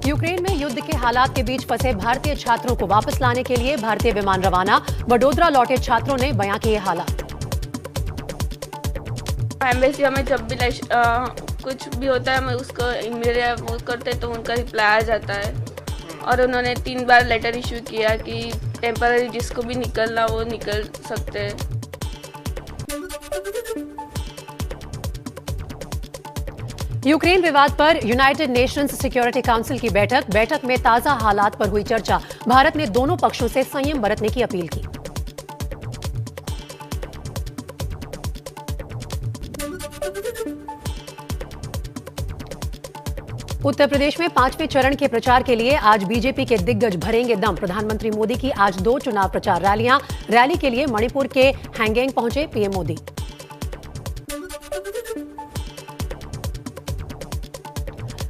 Ukraine में युद्ध के हालात के बीच फंसे भारतीय छात्रों को वापस लाने के लिए भारतीय विमान रवाना। वडोदरा लौटे छात्रों ने बयां किए हालात। एम्बेसी हमें जब भी कुछ भी होता है हमें उसको ईमेल वो करते तो उनका रिप्लाई आ जाता है, और उन्होंने 3 बार लेटर इशू किया कि टेम्पररी जिसको भी निकलना वो निकल सकते हैं। यूक्रेन विवाद पर यूनाइटेड नेशंस सिक्योरिटी काउंसिल की बैठक में ताजा हालात पर हुई चर्चा। भारत ने दोनों पक्षों से संयम बरतने की अपील की। उत्तर प्रदेश में 5वें चरण के प्रचार के लिए आज बीजेपी के दिग्गज भरेंगे दम। प्रधानमंत्री मोदी की आज 2 चुनाव प्रचार रैलियां। रैली के लिए मणिपुर के हैंगेंग पहुंचे पीएम मोदी।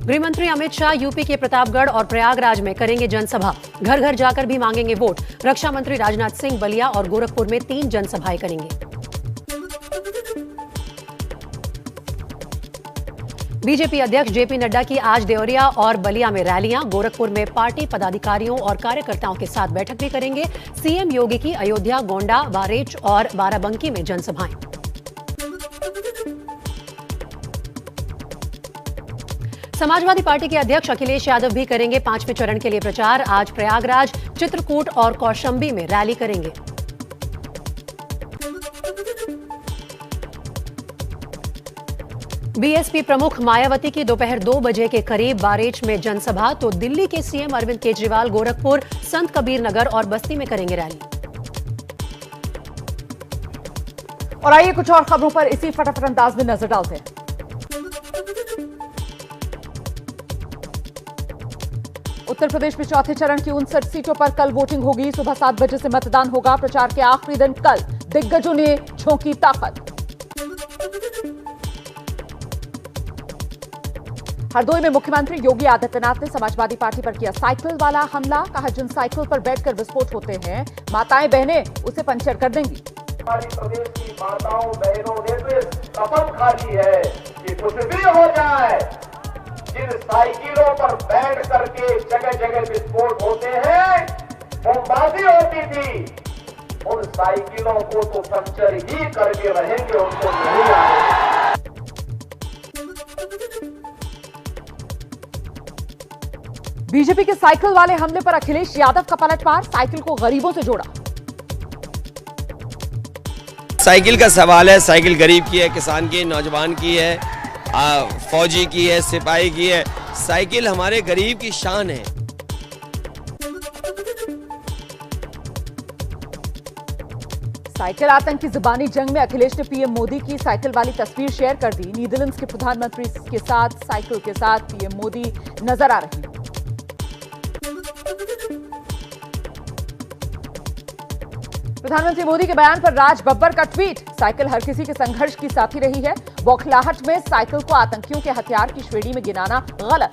गृहमंत्री अमित शाह यूपी के प्रतापगढ़ और प्रयागराज में करेंगे जनसभा। घर घर जाकर भी मांगेंगे वोट। रक्षा मंत्री राजनाथ सिंह बलिया और गोरखपुर में 3 जनसभाएं करेंगे। बीजेपी अध्यक्ष जेपी नड्डा की आज देवरिया और बलिया में रैलियां। गोरखपुर में पार्टी पदाधिकारियों और कार्यकर्ताओं के साथ बैठक भी करेंगे। सीएम योगी की अयोध्या, गोंडा, बारेच और बाराबंकी में जनसभाएं। समाजवादी पार्टी के अध्यक्ष अखिलेश यादव भी करेंगे 5वें चरण के लिए प्रचार। आज प्रयागराज, चित्रकूट और कौशाम्बी में रैली करेंगे। बीएसपी प्रमुख मायावती की दोपहर 2 बजे के करीब बारेच में जनसभा, तो दिल्ली के सीएम अरविंद केजरीवाल गोरखपुर, संत कबीर नगर और बस्ती में करेंगे रैली। और आइए कुछ और खबरों पर इसी फटाफट अंदाज में नजर डालते हैं। उत्तर प्रदेश में चौथे चरण की 59 सीटों पर कल वोटिंग होगी। सुबह 7 बजे से मतदान होगा। प्रचार के आखिरी दिन कल दिग्गजों ने झोंकी ताकत। हरदोई में मुख्यमंत्री योगी आदित्यनाथ ने समाजवादी पार्टी पर किया साइकिल वाला हमला। कहा, जिन साइकिल पर बैठकर विस्फोट होते हैं माताएं बहनें उसे पंचर कर देंगी। हमारी प्रदेश की माताओं बहनों ने तो कसम खा ली है कि कुछ भी हो जाए, जिन साइकिलों पर बैठ करके जगह जगह विस्फोट होते हैं, मोमबाजी होती थी, उन साइकिलों को तो पंचर ही करके रहेंगे, उनको नहीं आएगा। बीजेपी के साइकिल वाले हमले पर अखिलेश यादव का पलटवार। साइकिल को गरीबों से जोड़ा। साइकिल का सवाल है। साइकिल गरीब की है, किसान की, नौजवान की है, फौजी की है, सिपाही की है। साइकिल हमारे गरीब की शान है। साइकिल आतंक की जुबानी जंग में अखिलेश ने पीएम मोदी की साइकिल वाली तस्वीर शेयर कर दी। नीदरलैंड्स के प्रधानमंत्री के साथ साइकिल के साथ पीएम मोदी नजर आ रहे हैं। प्रधानमंत्री मोदी के बयान पर राज बब्बर का ट्वीट। साइकिल हर किसी के संघर्ष की साथी रही है। बौखलाहट में साइकिल को आतंकियों के हथियार की श्रेणी में गिनाना गलत।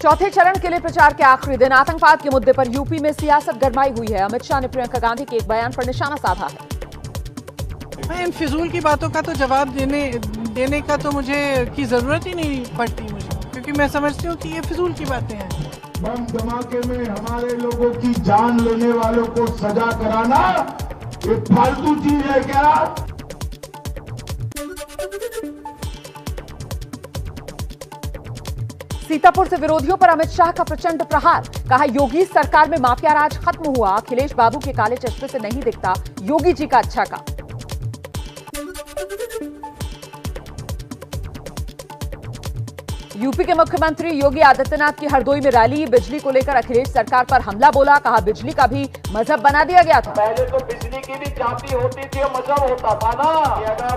चौथे चरण के लिए प्रचार के आखिरी दिन आतंकवाद के मुद्दे पर यूपी में सियासत गरमाई हुई है। अमित शाह ने प्रियंका गांधी के एक बयान पर निशाना साधा है। इन फिजूल की बातों का तो जवाब देने का तो मुझे की जरूरत ही नहीं पड़ती मुझे, क्योंकि मैं समझती हूँ कि ये फिजूल की बातें हैं। बम धमाके में हमारे लोगों की जान लेने वालों को सजा कराना ये फालतू चीज है क्या? सीतापुर से विरोधियों पर अमित शाह का प्रचंड प्रहार। कहा, योगी सरकार में माफिया राज खत्म हुआ। अखिलेश बाबू के काले चश्मे से नहीं दिखता योगी जी का अच्छा काम। यूपी के मुख्यमंत्री योगी आदित्यनाथ की हरदोई में रैली। बिजली को लेकर अखिलेश सरकार पर हमला बोला। कहा, बिजली का भी मजहब बना दिया गया था। पहले तो बिजली की भी जाति होती थी और मजहब होता था ना कि अगर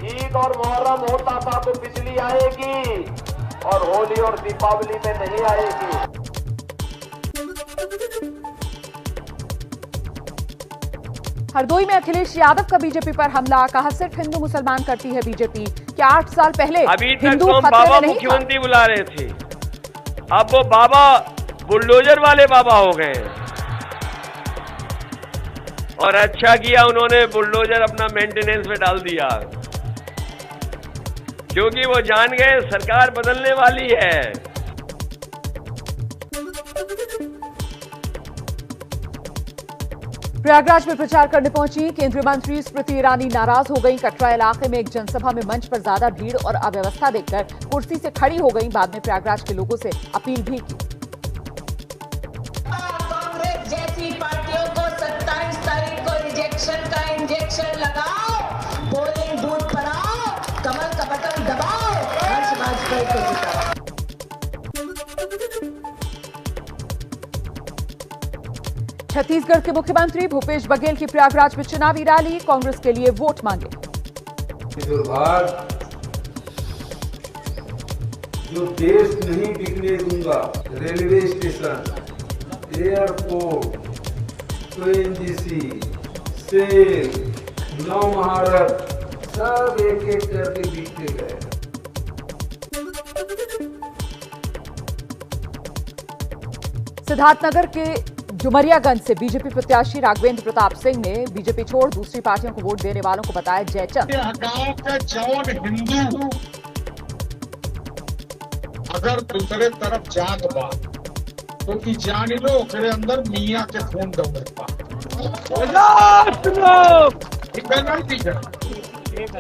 ईद और मुहर्रम होता था तो बिजली आएगी और होली और दीपावली में नहीं आएगी। हरदोई में अखिलेश यादव का बीजेपी पर हमला। कहा, सिर्फ हिंदू मुसलमान करती है बीजेपी। क्या 8 साल पहले अभी तक तो बाबा मुख्यमंत्री बुला रहे थे, अब वो बाबा बुलडोजर वाले बाबा हो गए और अच्छा किया उन्होंने बुलडोजर अपना मेंटेनेंस में डाल दिया, क्योंकि वो जान गए सरकार बदलने वाली है। प्रयागराज में प्रचार करने पहुंची केंद्रीय मंत्री स्मृति ईरानी नाराज हो गई। कटरा इलाके में एक जनसभा में मंच पर ज्यादा भीड़ और अव्यवस्था देखकर कुर्सी से खड़ी हो गई। बाद में प्रयागराज के लोगों से अपील भी की। कांग्रेस जैसी पार्टियों को 27 तारीख को रिजेक्शन का इंजेक्शन लगाओ, पोलिंग बूथ बनाओ, कमल का बटन दबाओ, हर्ष वाजपेयी को जिताओ। छत्तीसगढ़ के मुख्यमंत्री भूपेश बघेल की प्रयागराज में चुनावी रैली, कांग्रेस के लिए वोट मांगे। दुर्भाग्य जो देश नहीं बिकने दूंगा, railway station, airport, ONGC, SAIL, नौ महारत सब एक एक करके बिकते गए। सिद्धार्थनगर के डुमरियागंज से बीजेपी प्रत्याशी राघवेंद्र प्रताप सिंह ने बीजेपी छोड़ दूसरी पार्टियों को वोट देने वालों को बताया जयचंद। गांव के जौन हिंदू अगर दूसरे तरफ जात बा तो की जान लो ओकरे अंदर मियाँ के खून दौड़ता।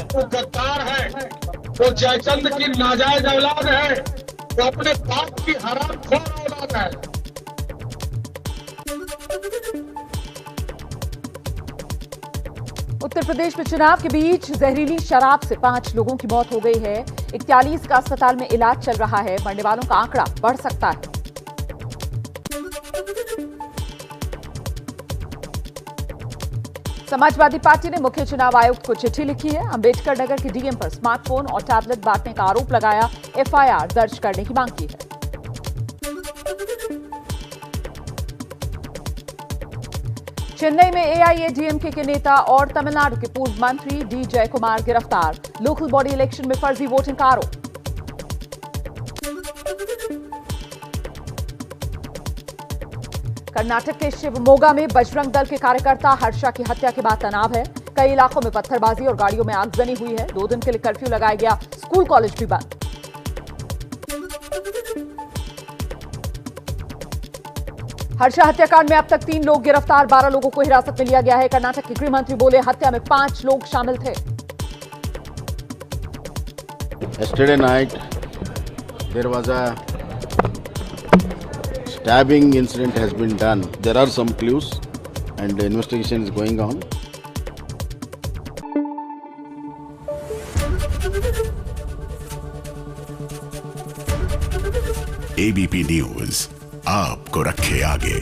वो गद्दार है, वो जयचंद की नाजायज औलाद है, वो अपने बाप की हरामखोर औलाद है। उत्तर प्रदेश में चुनाव के बीच जहरीली शराब से 5 लोगों की मौत हो गई है। 41 का अस्पताल में इलाज चल रहा है। मरने वालों का आंकड़ा बढ़ सकता है। समाजवादी पार्टी ने मुख्य चुनाव आयुक्त को चिट्ठी लिखी है। अंबेडकर नगर के डीएम पर स्मार्टफोन और टैबलेट बांटने का आरोप लगाया। एफआईआर दर्ज करने की मांग की है। चेन्नई में एआईएडीएमके के नेता और तमिलनाडु के पूर्व मंत्री डी जयकुमार गिरफ्तार। लोकल बॉडी इलेक्शन में फर्जी वोटिंग का आरोप। कर्नाटक के शिवमोगा में बजरंग दल के कार्यकर्ता हर्षा की हत्या के बाद तनाव है। कई इलाकों में पत्थरबाजी और गाड़ियों में आगजनी हुई है। 2 दिन के लिए कर्फ्यू लगाया गया। स्कूल कॉलेज भी बंद। हर्षा हत्याकांड में अब तक 3 लोग गिरफ्तार, 12 लोगों को हिरासत में लिया गया है। कर्नाटक के गृह मंत्री बोले हत्या में 5 लोग शामिल थे। Yesterday night there was a stabbing incident has been done. There are some clues and the investigation is going on. ABP News आपको रखे आगे।